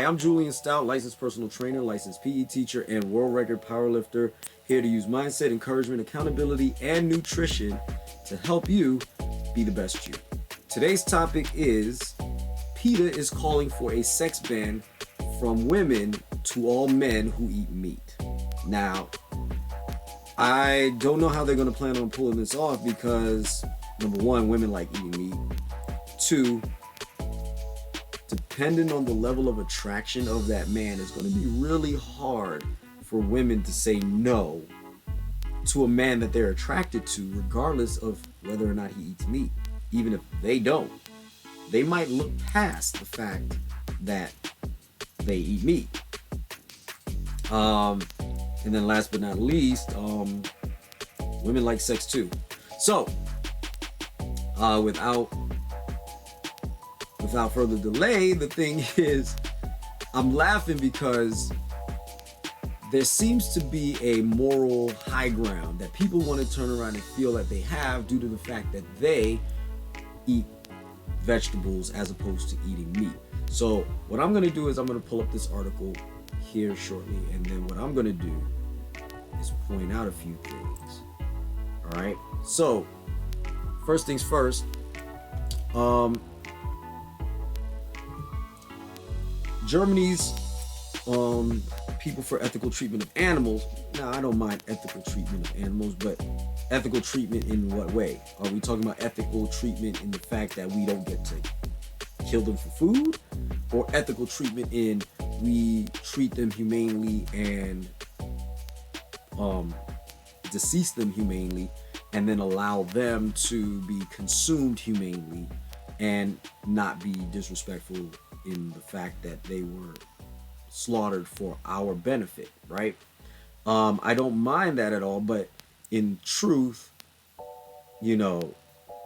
I'm Julian Stout, licensed personal trainer, licensed PE teacher, and world record powerlifter, here to use mindset, encouragement, accountability, and nutrition to help you be the best you. Today's topic is PETA is calling for a sex ban from women to all men who eat meat. Now, I don't know how they're going to plan on pulling this off because, number one, women like eating meat. Two, depending on the level of attraction of that man, it's going to be really hard for women to say no to a man that they're attracted to, regardless of whether or not he eats meat. Even if they don't, they might look past the fact that they eat meat. And then last but not least, women like sex too. So, without further delay, the thing is, I'm laughing because there seems to be a moral high ground that people want to turn around and feel that they have due to the fact that they eat vegetables as opposed to eating meat. So what I'm going to do is I'm going to pull up this article here shortly, and then what I'm going to do is point out a few things. All right. So first things first, Germany's people for ethical treatment of animals. Now, I don't mind ethical treatment of animals, but ethical treatment in what way? Are we talking about ethical treatment in the fact that we don't get to kill them for food, or ethical treatment in we treat them humanely and decease them humanely and then allow them to be consumed humanely and not be disrespectful in the fact that they were slaughtered for our benefit, right? I don't mind that at all, but in truth, you know,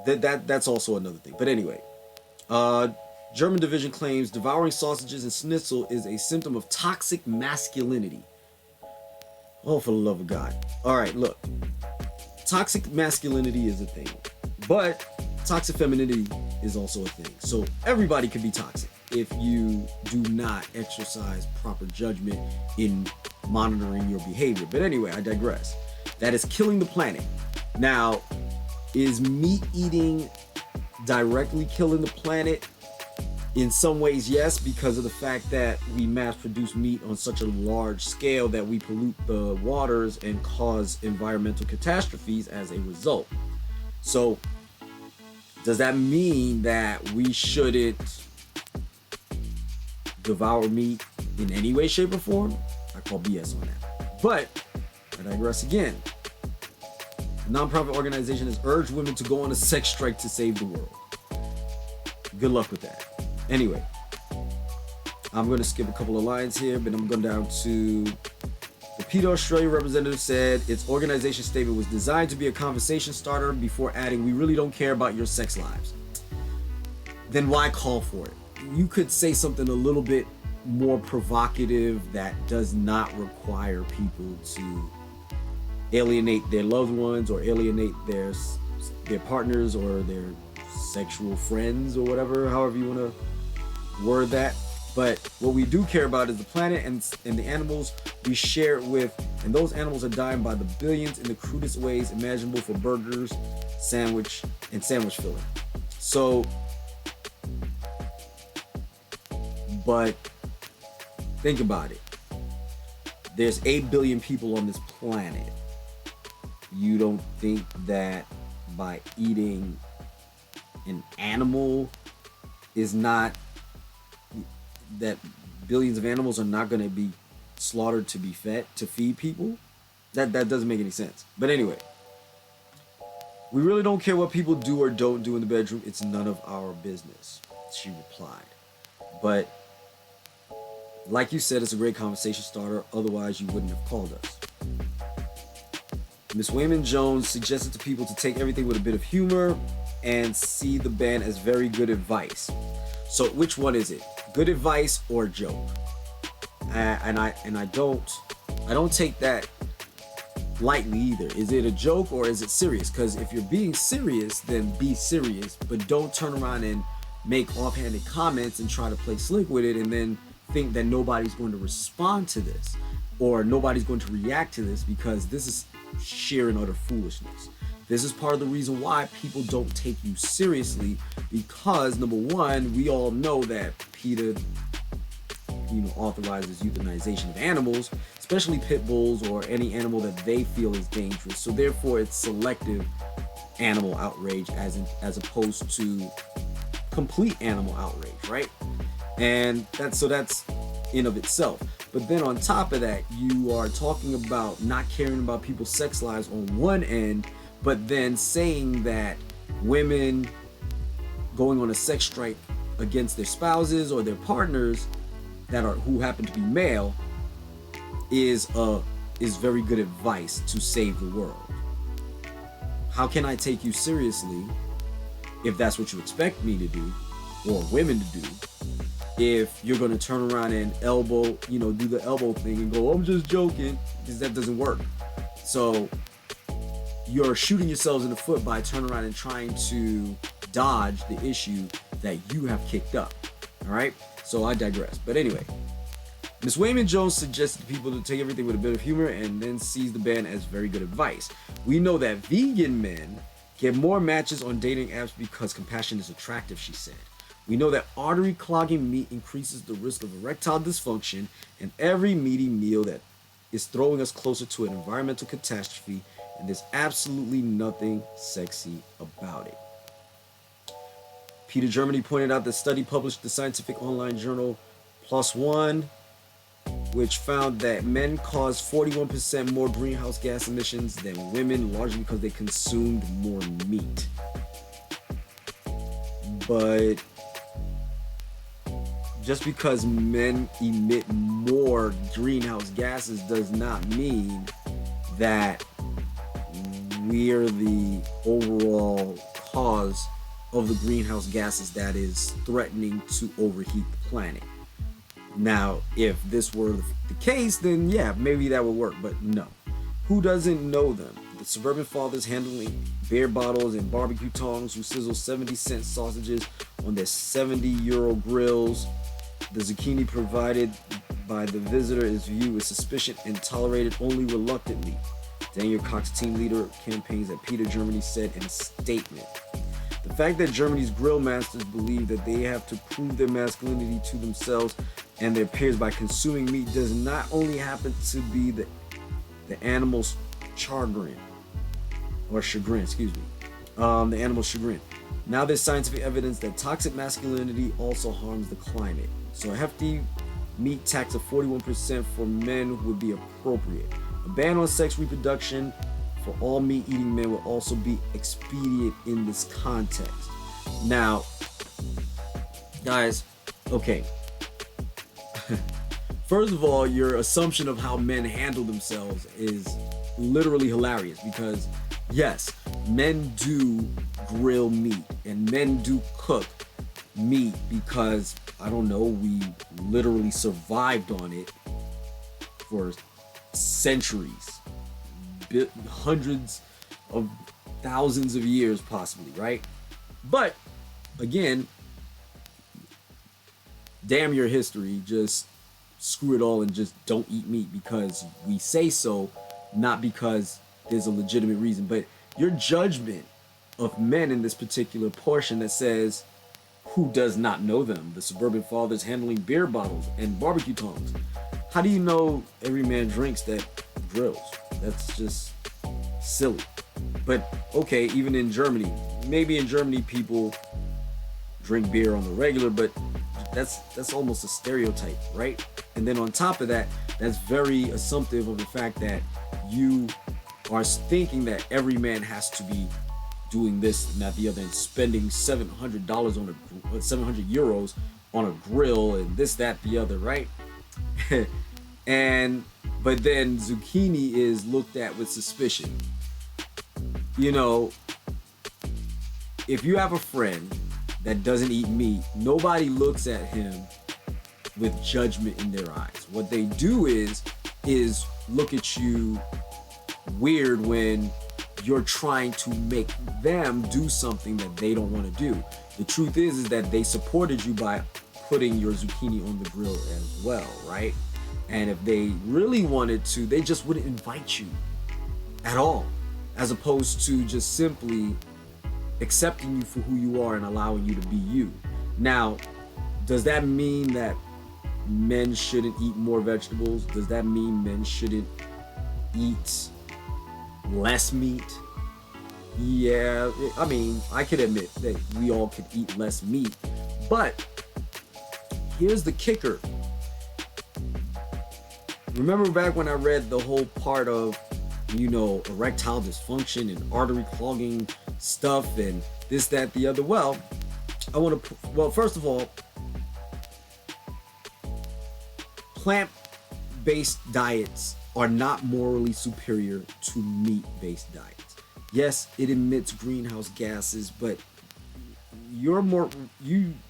that's also another thing. But anyway, German division claims devouring sausages and schnitzel is a symptom of toxic masculinity. Oh, for the love of God. All right, look. Toxic masculinity is a thing, but toxic femininity is also a thing. So everybody can be toxic if you do not exercise proper judgment in monitoring your behavior. But anyway, I digress. That is killing the planet. Now, is meat eating directly killing the planet? In some ways, yes, because of the fact that we mass produce meat on such a large scale that we pollute the waters and cause environmental catastrophes as a result. So, does that mean that we shouldn't devour meat in any way, shape, or form? I call BS on that. But, I digress again. A nonprofit organization has urged women to go on a sex strike to save the world. Good luck with that. Anyway, I'm going to skip a couple of lines here, but I'm going down to the PETA Australia representative said its organization statement was designed to be a conversation starter before adding, "We really don't care about your sex lives." Then why call for it? You could say something a little bit more provocative that does not require people to alienate their loved ones or alienate their partners or their sexual friends or whatever, however you want to word that. But what we do care about is the planet and the animals we share it with, and those animals are dying by the billions in the crudest ways imaginable for burgers, sandwich filling. So, but think about it. There's 8 billion people on this planet. You don't think that by eating an animal is not, that billions of animals are not going to be slaughtered to be fed, to feed people? That doesn't make any sense. But anyway, we really don't care what people do or don't do in the bedroom. It's none of our business, she replied. But like you said, it's a great conversation starter. Otherwise, you wouldn't have called us. Ms. Wayman Jones suggested to people to take everything with a bit of humor and see the ban as very good advice. So which one is it? Good advice or joke? And I don't take that lightly either. Is it a joke or is it serious? Because if you're being serious, then be serious, but don't turn around and make offhanded comments and try to play slick with it and then think that nobody's going to respond to this or nobody's going to react to this, because this is sheer and utter foolishness. This is part of the reason why people don't take you seriously, because number one, we all know that PETA, authorizes euthanization of animals, especially pit bulls or any animal that they feel is dangerous. So therefore, it's selective animal outrage as opposed to complete animal outrage, right? And that's in of itself. But then on top of that, you are talking about not caring about people's sex lives on one end, but then saying that women going on a sex strike against their spouses or their partners who happen to be male is very good advice to save the world. How can I take you seriously if that's what you expect me to do, or women to do, if you're going to turn around and do the elbow thing and go, I'm just joking, because that doesn't work. So you're shooting yourselves in the foot by turning around and trying to dodge the issue that you have kicked up. All right? So I digress. But anyway, Ms. Wayman Jones suggested people to take everything with a bit of humor and then sees the ban as very good advice. We know that vegan men get more matches on dating apps because compassion is attractive, she said. We know that artery clogging meat increases the risk of erectile dysfunction, and every meaty meal that is throwing us closer to an environmental catastrophe, and there's absolutely nothing sexy about it. PETA Germany pointed out the study published in the scientific online journal PLOS ONE, which found that men caused 41% more greenhouse gas emissions than women, largely because they consumed more meat. But just because men emit more greenhouse gases does not mean that we're the overall cause of the greenhouse gases that is threatening to overheat the planet. Now, if this were the case, then yeah, maybe that would work, but no. Who doesn't know them? The suburban fathers handling beer bottles and barbecue tongs who sizzle 70-cent sausages on their 70-euro grills. The zucchini provided by the visitor is viewed with suspicion and tolerated only reluctantly. Daniel Cox, team leader of campaigns at PETA Germany, said in a statement. The fact that Germany's grill masters believe that they have to prove their masculinity to themselves and their peers by consuming meat does not only happen to be the animal's chagrin, or chagrin, the animal's chagrin. Now there's scientific evidence that toxic masculinity also harms the climate. So a hefty meat tax of 41% for men would be appropriate. A ban on sex reproduction for all meat-eating men will also be expedient in this context. Now, guys, okay. First of all, your assumption of how men handle themselves is literally hilarious, because yes, men do grill meat and men do cook meat because, I don't know, we literally survived on it for centuries, hundreds of thousands of years possibly, right? But again, damn your history, just screw it all and just don't eat meat because we say so, not because there's a legitimate reason. But your judgment of men in this particular portion that says, who does not know them? The suburban fathers handling beer bottles and barbecue tongs. How do you know every man drinks that grills? That's just silly. But okay, even in Germany, maybe in Germany people drink beer on the regular, but that's almost a stereotype, right? And then on top of that, that's very assumptive of the fact that you are thinking that every man has to be doing this and that the other, and spending $700 on 700 euros on a grill and this, that, the other, right? But then zucchini is looked at with suspicion. You know, if you have a friend that doesn't eat meat, nobody looks at him with judgment in their eyes. What they do is look at you weird when you're trying to make them do something that they don't want to do. The truth is that they supported you by putting your zucchini on the grill as well, right? And if they really wanted to, they just wouldn't invite you at all, as opposed to just simply accepting you for who you are and allowing you to be you. Now, does that mean that men shouldn't eat more vegetables? Does that mean men shouldn't eat less meat? Yeah, I mean, I could admit that we all could eat less meat, but here's the kicker. Remember back when I read the whole part of, erectile dysfunction and artery clogging stuff and this, that, the other? Well, first of all, plant-based diets are not morally superior to meat-based diets. Yes, it emits greenhouse gases, but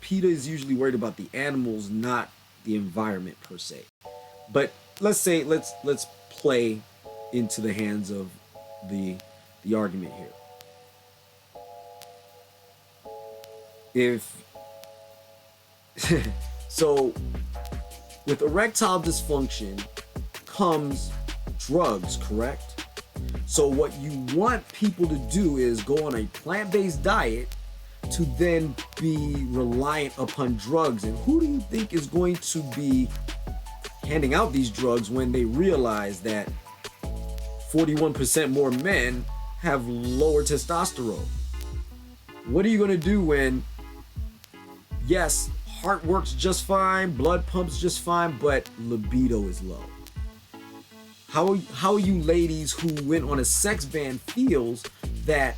PETA is usually worried about the animals, not the environment per se. But let's play into the hands of the argument here. So with erectile dysfunction comes drugs, correct? So what you want people to do is go on a plant-based diet to then be reliant upon drugs. And who do you think is going to be handing out these drugs when they realize that 41% more men have lower testosterone? What are you going to do when, yes, heart works just fine, blood pumps just fine, but libido is low? How you ladies who went on a sex ban feels that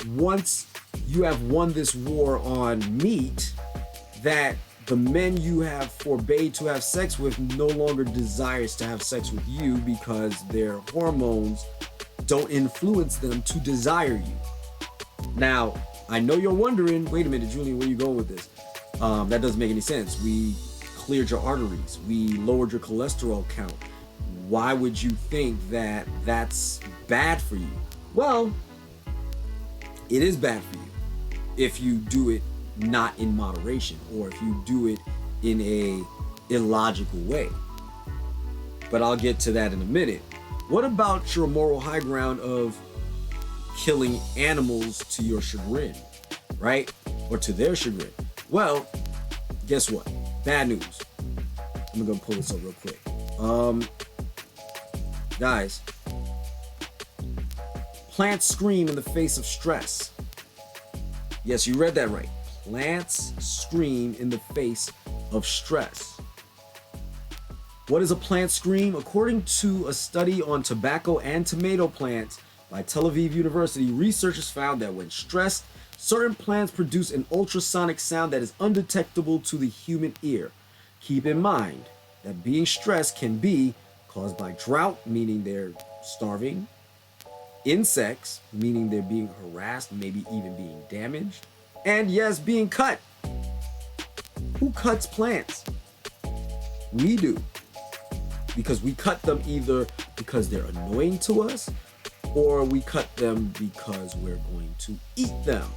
once you have won this war on meat, that the men you have forbade to have sex with no longer desires to have sex with you because their hormones don't influence them to desire you? Now, I know you're wondering, wait a minute, Julian, where are you going with this? That doesn't make any sense. We cleared your arteries. We lowered your cholesterol count. Why would you think that that's bad for you? Well, it is bad for you if you do it not in moderation, or if you do it in a illogical way. But I'll get to that in a minute. What about your moral high ground of killing animals to your chagrin, right? Or to their chagrin? Well, guess what? Bad news. I'm gonna pull this up real quick. Guys, plants scream in the face of stress. Yes, you read that right. Plants scream in the face of stress. What is a plant scream? According to a study on tobacco and tomato plants by Tel Aviv University, researchers found that when stressed, certain plants produce an ultrasonic sound that is undetectable to the human ear. Keep in mind that being stressed can be caused by drought, meaning they're starving, insects, meaning they're being harassed, maybe even being damaged, and yes, being cut. Who cuts plants? We do. Because we cut them either because they're annoying to us, or we cut them because we're going to eat them.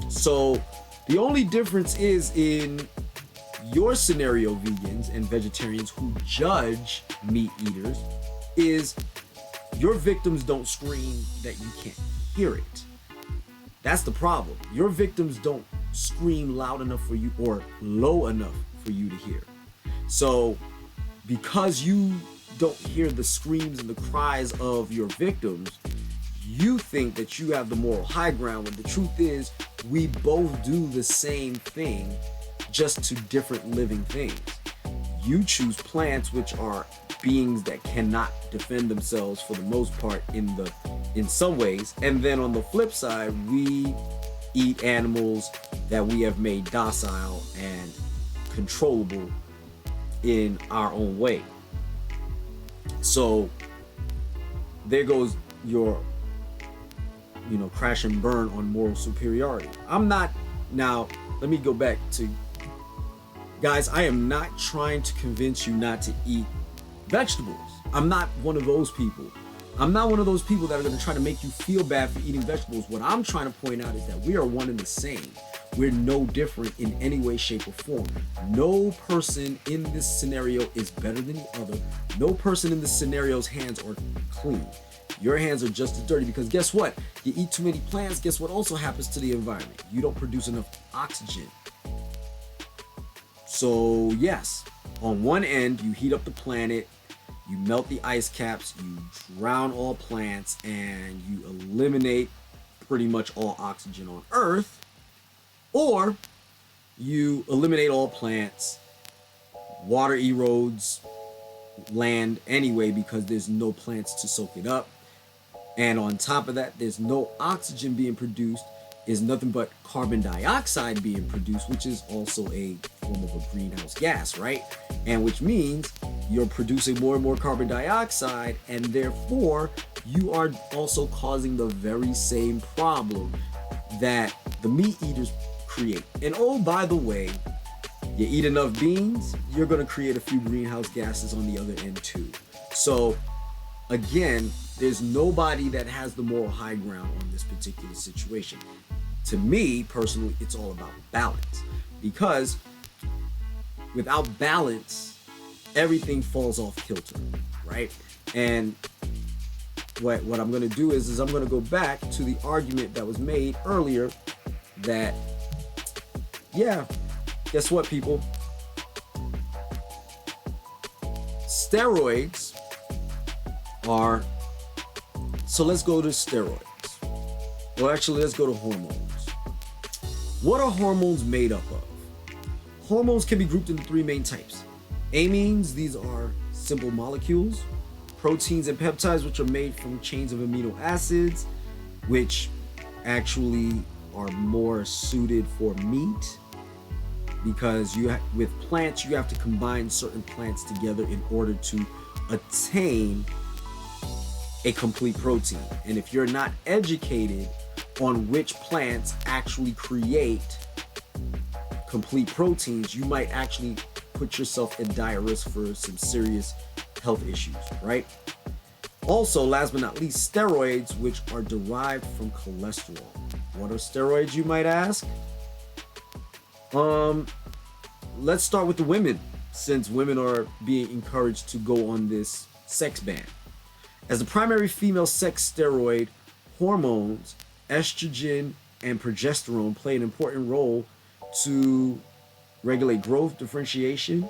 So the only difference is in your scenario, vegans and vegetarians who judge meat eaters, is your victims don't scream that you can't hear it. That's the problem. Your victims don't scream loud enough for you or low enough for you to hear. So because you don't hear the screams and the cries of your victims, you think that you have the moral high ground, when the truth is we both do the same thing, just to different living things. You choose plants, which are beings that cannot defend themselves for the most part in some ways, and then on the flip side, we eat animals that we have made docile and controllable in our own way. So there goes your crash and burn on moral superiority. Now let me go back to, guys, I am not trying to convince you not to eat vegetables. I'm not one of those people. I'm not one of those people that are going to try to make you feel bad for eating vegetables. What I'm trying to point out is that we are one and the same. we're no different in any way, shape, or form. No person in this scenario is better than the other. No person in this scenario's hands are clean. Your hands are just as dirty because guess what? You eat too many plants, guess what also happens to the environment? You don't produce enough oxygen. So yes, on one end, you heat up the planet, you melt the ice caps, you drown all plants, and you eliminate pretty much all oxygen on Earth. Or you eliminate all plants, water erodes land anyway because there's no plants to soak it up. And on top of that, there's no oxygen being produced, is nothing but carbon dioxide being produced, which is also a form of a greenhouse gas, right? And which means you're producing more and more carbon dioxide, and therefore you are also causing the very same problem that the meat eaters create. And oh, by the way, you eat enough beans, you're going to create a few greenhouse gases on the other end too. So again, there's nobody that has the moral high ground on this particular situation. To me, personally, it's all about balance. Because without balance, everything falls off kilter, right? And what I'm going to do is I'm going to go back to the argument that was made earlier that, yeah, guess what, people? Steroids are... So let's go to steroids. Well, actually, let's go to hormones. What are hormones made up of? Hormones can be grouped into three main types. Amines, these are simple molecules. Proteins and peptides, which are made from chains of amino acids, which actually are more suited for meat, because with plants, you have to combine certain plants together in order to attain a complete protein. And if you're not educated on which plants actually create complete proteins, you might actually put yourself in dire risk for some serious health issues, right? Also, last but not least, steroids, which are derived from cholesterol. What are steroids, you might ask? Let's start with the women, since women are being encouraged to go on this sex ban. As the primary female sex steroid, hormones, estrogen and progesterone play an important role to regulate growth, differentiation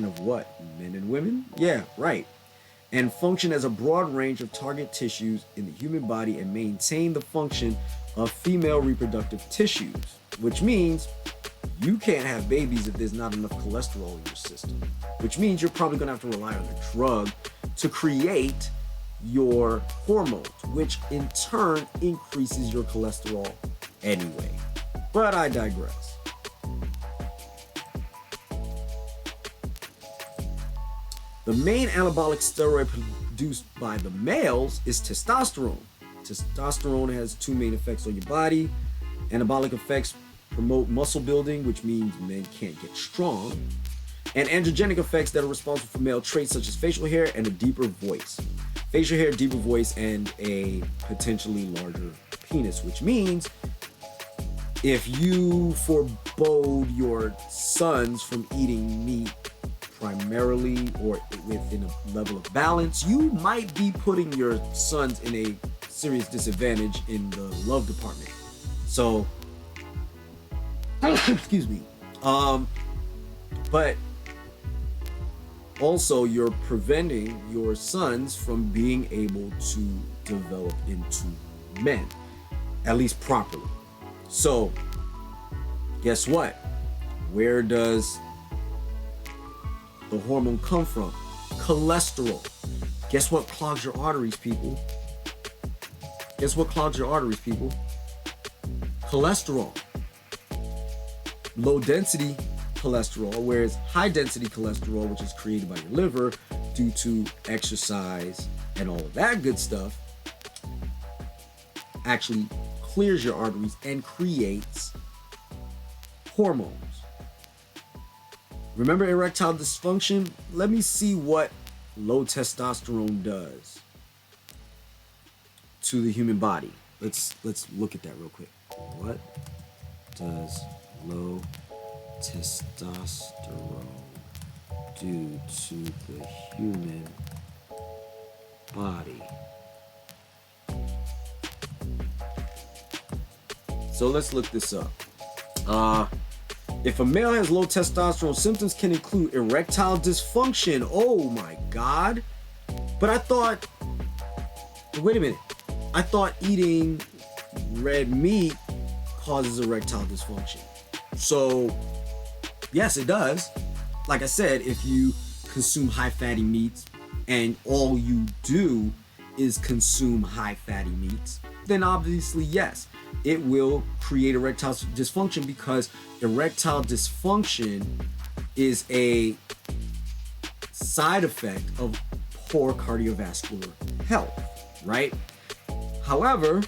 of what? Men and women? Yeah, right. And function as a broad range of target tissues in the human body and maintain the function of female reproductive tissues, which means you can't have babies if there's not enough cholesterol in your system, which means you're probably going to have to rely on a drug to create your hormones, which in turn increases your cholesterol anyway. But I digress. The main anabolic steroid produced by the males is testosterone. Testosterone has two main effects on your body. Anabolic effects promote muscle building, which means men can't get strong, and androgenic effects that are responsible for male traits such as facial hair and a deeper voice. Facial hair, deeper voice, and a potentially larger penis, which means if you forbode your sons from eating meat primarily or within a level of balance, you might be putting your sons in a serious disadvantage in the love department. So, excuse me. But also you're preventing your sons from being able to develop into men, at least properly. So, guess what? Where does the hormone come from? Cholesterol. Guess what clogs your arteries, people? Guess what clogs your arteries, people? Cholesterol. Low density cholesterol, whereas high density cholesterol, which is created by your liver due to exercise and all of that good stuff, actually clears your arteries and creates hormones. Remember erectile dysfunction? Let me see what low testosterone does to the human body. Let's look at that real quick. What? does low testosterone do to the human body? So let's look this up. If a male has low testosterone, symptoms can include erectile dysfunction. Oh my God. But I thought, wait a minute. I thought eating red meat causes erectile dysfunction. So, yes, it does. Like I said, if you consume high fatty meats and all you do is consume high fatty meats, then obviously, yes, it will create erectile dysfunction, because erectile dysfunction is a side effect of poor cardiovascular health, right? However,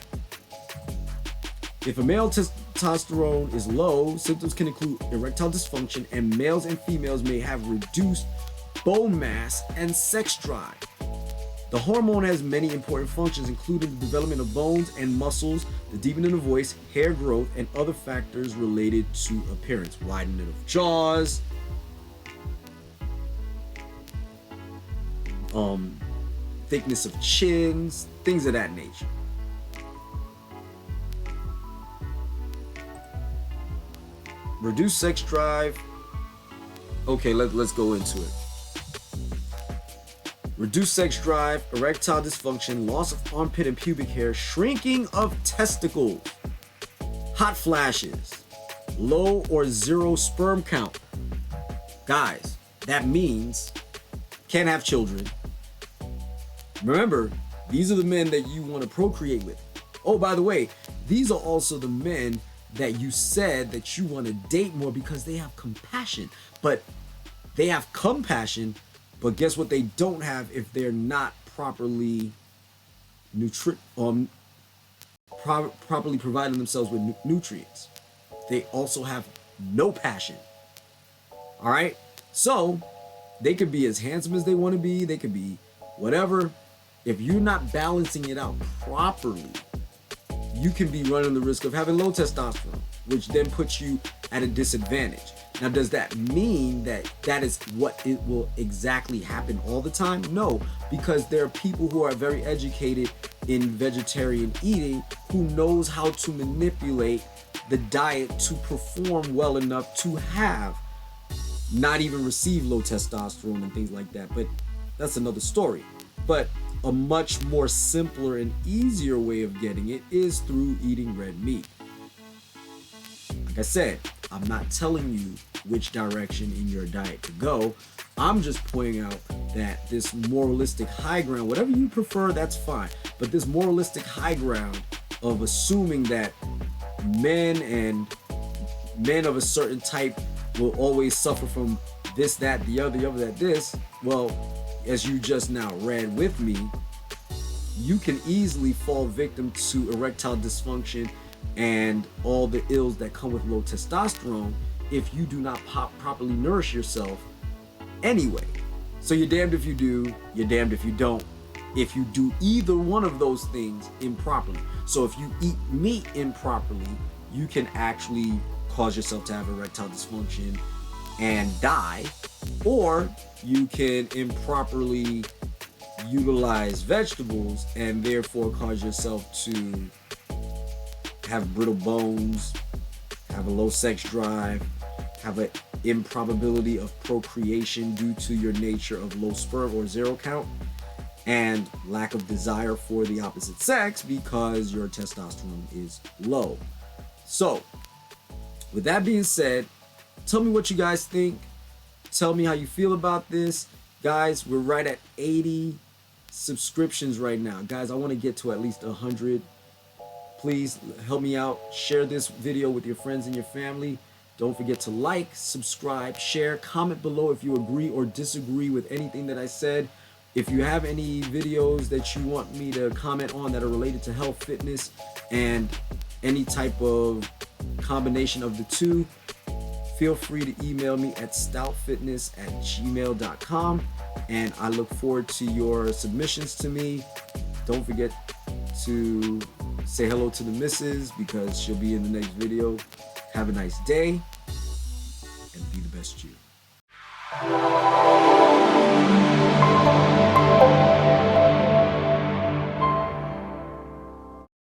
if a male testosterone is low, symptoms can include erectile dysfunction, and males and females may have reduced bone mass and sex drive. The hormone has many important functions, including the development of bones and muscles, the deepening of voice, hair growth, and other factors related to appearance, widening of jaws, thickness of chins, things of that nature. Reduced sex drive. Okay, let's go into it. Reduced sex drive, erectile dysfunction, loss of armpit and pubic hair, shrinking of testicles, hot flashes, low or zero sperm count. Guys, that means can't have children. Remember, these are the men that you want to procreate with. Oh, by the way, these are also the men that you said that you want to date more because they have compassion. But they have compassion, but guess what they don't have if they're not properly properly providing themselves with nutrients. They also have no passion. All right? So, they could be as handsome as they want to be, they could be whatever. If you're not balancing it out properly, you can be running the risk of having low testosterone, which then puts you at a disadvantage. Now, does that mean that that is what it will exactly happen all the time? No, because there are people who are very educated in vegetarian eating who knows how to manipulate the diet to perform well enough to have not even receive low testosterone and things like that. But that's another story. But a much more simpler and easier way of getting it is through eating red meat. Like I said, I'm not telling you which direction in your diet to go. I'm just pointing out that this moralistic high ground, whatever you prefer, that's fine. But this moralistic high ground of assuming that men and men of a certain type will always suffer from this, that, the other, that, this. Well, as you just now read with me, you can easily fall victim to erectile dysfunction and all the ills that come with low testosterone if you do not properly nourish yourself anyway. So you're damned if you do, you're damned if you don't, if you do either one of those things improperly. So if you eat meat improperly, you can actually cause yourself to have erectile dysfunction and die, or you can improperly utilize vegetables and therefore cause yourself to have brittle bones, have a low sex drive, have an improbability of procreation due to your nature of low sperm or zero count, and lack of desire for the opposite sex because your testosterone is low. So, with that being said, tell me what you guys think. Tell me how you feel about this. Guys, we're right at 80 subscriptions right now. Guys, I want to get to at least 100. Please help me out. Share this video with your friends and your family. Don't forget to like, subscribe, share, comment below if you agree or disagree with anything that I said. If you have any videos that you want me to comment on that are related to health, fitness, and any type of combination of the two, feel free to email me at stoutfitness@gmail.com, and I look forward to your submissions to me. Don't forget to say hello to the missus because she'll be in the next video. Have a nice day and be the best you.